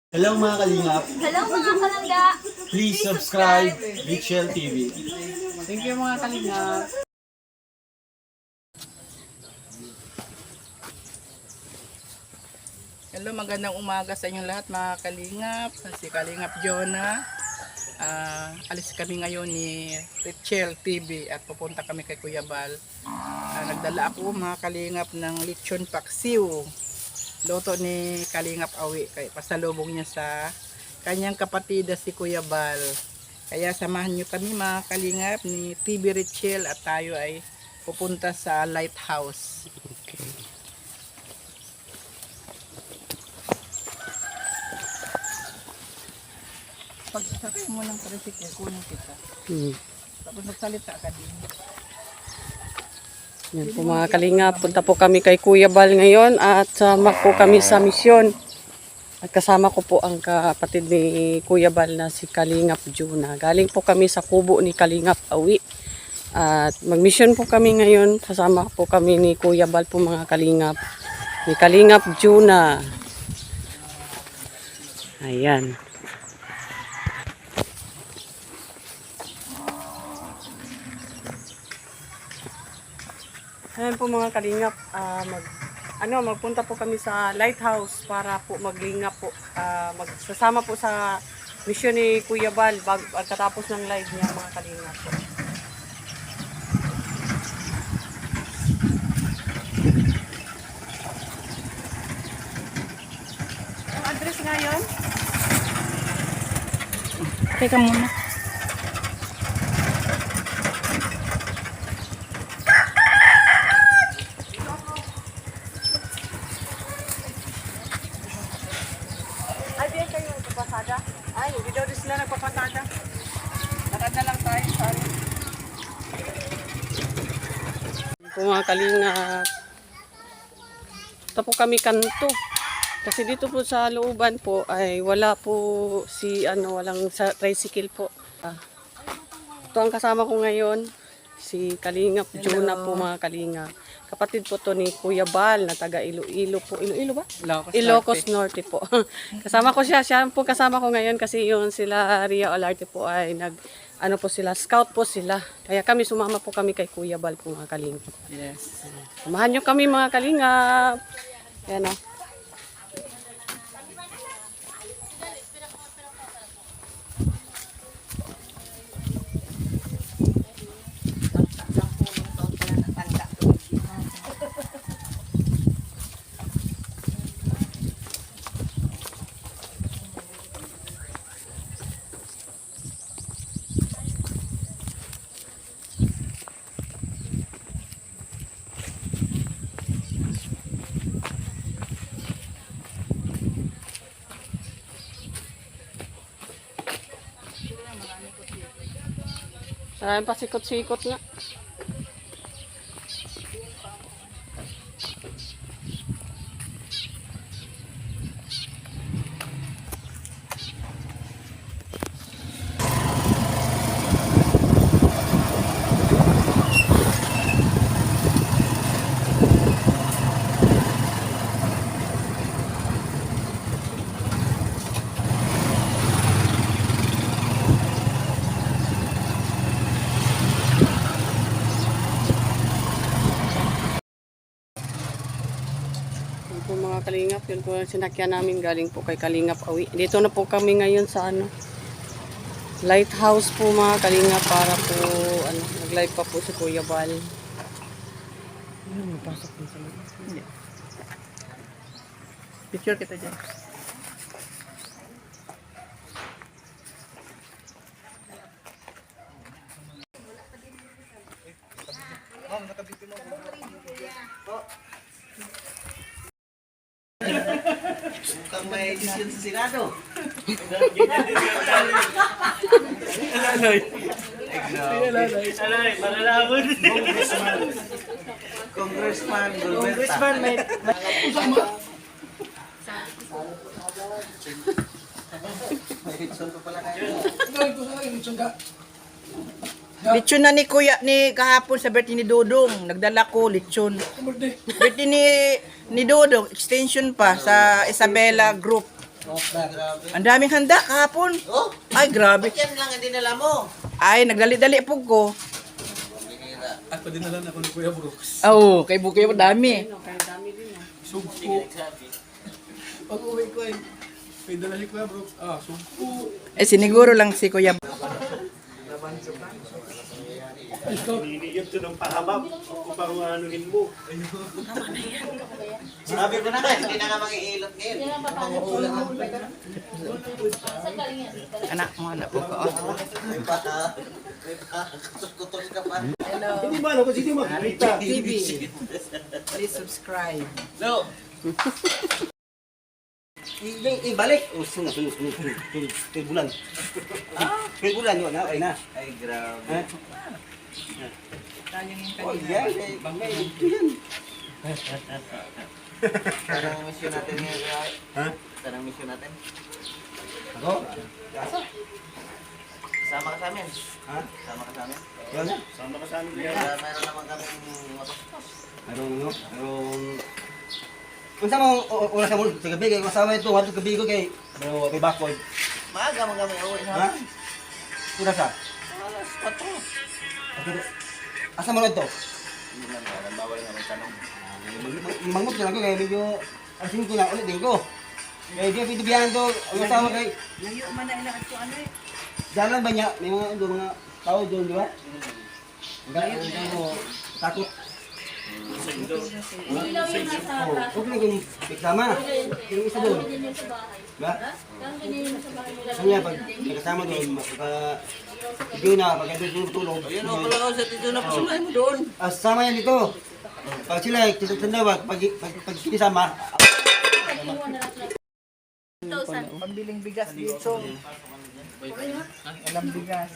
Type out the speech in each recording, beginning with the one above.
Hello mga kalingap, Hello mga kalangga! please subscribe Richel TV. Thank you mga kalingap. Hello, magandang umaga sa inyong lahat mga kalingap. Si Kalingap Jonah. Alis kami ngayon ni Richel TV at pupunta kami kay Kuya Bal. Nagdala ako mga kalingap ng lechon paksiw. Luto ni Kalingap Awi. Kaya pasalubong niya sa kanyang kapatida si Kuya Bal. Kaya samahan nyo kami mga kalingap ni TV Richel at tayo ay pupunta sa lighthouse. Pag-sakay mo ng tricycle, kunin kita. Tapos magsalita ka din. Yan po mga kalingap, punta po kami kay Kuya Bal ngayon at sama po kami sa misyon. At kasama ko po ang kapatid ni Kuya Bal na si Kalingap Jonah. Galing po kami sa kubo ni Kalingap Awi. At magmisyon po kami ngayon. Kasama po kami ni Kuya Bal po mga kalingap. Ni Kalingap Jonah. Ayan. Ayan po mga kalingap, magpunta po kami sa lighthouse para po maglingap po, magsasama po sa mission ni Kuya Bal pagkatapos ng live niya mga kalingap po. Ang address ngayon? Teka muna. Ay, di kayo nagpapasada? Ay, hindi daw din sila nagpapasada. Lakad na lang tayo sa ano. Po mga kalingap. Ito po kami kanto. Kasi dito po sa looban po ay wala po walang sa tricycle po. Ito ang kasama ko ngayon, si Kalingap Jonah po mga kalingap. Kapatid po to ni Kuya Bal na taga Iloilo po. Iloilo ba? Ilocos Norte po. Kasama ko siya po kasama ko ngayon kasi yun sila Ria Olarte po ay scout po sila. Kaya sumama po kami kay Kuya Bal po mga kalingap. Yes. Samahan nyo kami mga kalingap. Ayan o. Maraming pasikot-sikot nga. Yun po mga kalingap, yun po ang sinakyan namin galing po kay Kalingap Awi. Dito na po kami ngayon sa lighthouse po mga kalingap para po nag-live pa po si Kuya Bal. Pasok din sa loob. Hindi. Picture kita dyan. Mukhang may edisyon sa Senado. Alay, malalaman. Congressman Congressman may edisyon pa pala kayo. Lechon na ni Kuya ni kahapon sa birthday ni Dodong. Nagdala ko lechon. Birthday ni Dodong, extension pa sa Isabela Group. Grabe. Ang daming handa kahapon. Oh, Ay, grabe. yan lang ang dinala mo. Ay, nagdali-dali po ko. Bihira. At padinalan ako ni Kuya Brooks. Oo, kay Bukay dami. Sugpo. Pag uwi ko ay, may dala si Kuya Brooks. Sugpo. Eh, siniguro lang si Kuya. Ito ng pahabab kung parang anuhin mo. Sabi ko na nga, hindi na nga mag-iilot ngayon. Anak mo, anak po ko. May pa, kutos ka pa. Hello, Hindi ba alam kung sino makikita? TV. Please subscribe. No. Ibalik. Oh, sunod. Kay bulan. Kay bulan yun, okay na. Ay, grabe. Ha? Tayong yung Oh, kanina. yan. May ito yan. Sarang mission natin ngayon. Ha? Sarang mission natin. Ako? Sama ka sa amin. Ha? Sama ka sa amin. Yan na. Sama ka sa amin. Meron naman kami matutos. Merong... Kung saan mo oras mo sa gabi, kaya kasama ito, wato gabi ko kay backboard. Maaga mo kami uwi sa Ha? amin. Sino sa? Alas 4. Asa mo na ito? Hindi na alam, bawal nga magtanong. Mangot na ako kaya medyo asin ko na ulit din ko. Kaya di pwede biyahan to, ang kasama kay... Layo man na ilakat ko ano eh. Dalan ba niya? May mga tao doon, di ba? Hanggang mo, takot. Huwag na kung kasama. Yung isa doon. Diba? Kanya pag may kasama doon, hindi na, pag doon tulog. Ayun o, pala ko sa tito na pasulay mo doon. Sama yan dito. Pag sila, tanda pag sinisama, Pambiling bigas dito. Alam bigas.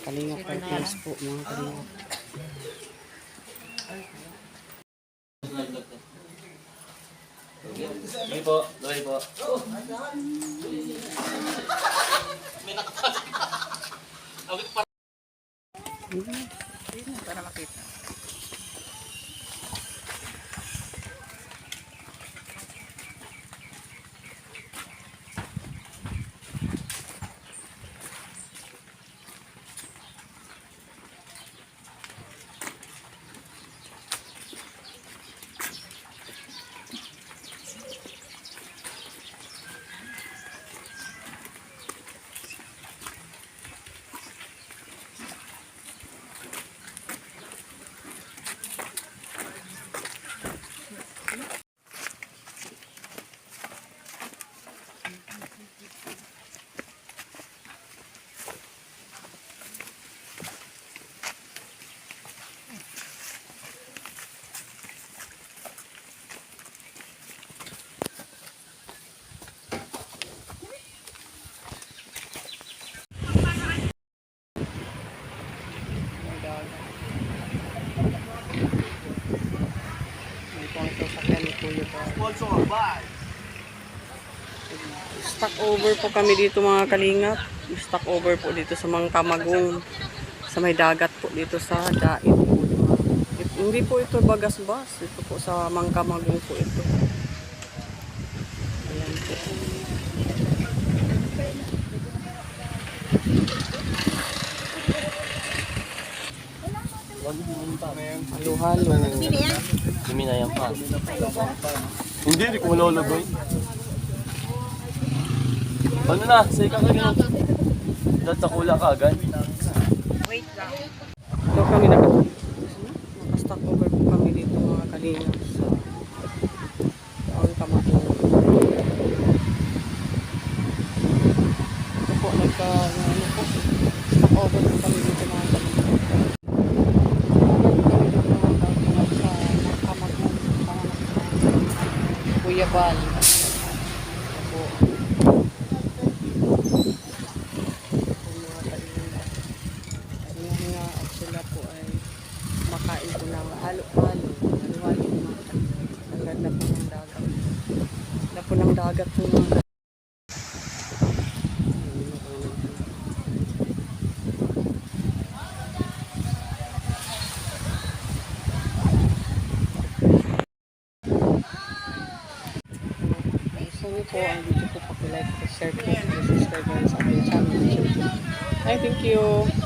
Kalingap Partners po, mga kalingap. Sige po, tuloy po. Para makita. Stock over po kami dito, mga kalingap. Stock over po dito sa mga Kamagong. Sa may dagat po dito sa Dait po. Hindi po ito Bagasbas. Ito po sa Mangkamagong po ito. Ayan po. Halo-halo. Hindi na yan pa. Hindi ko malologoy. Ano na? Say ka kanina. Datakula ka agad. Ito kami naka-stock over po kami dito, mga kalingap, sa Mangkamagong. Ito po, stock over po kami dito, mga kalingap. Kuya Bal. Ako. Ngayon nga at sila po ay makain ko ng halo-halo. Halo-halo naman. Ang ganda po ng dagat. Ganda po ng dagat po mga niyo po ang video ko, paki-like, share po, subscribe sa aking channel. Ay, thank you.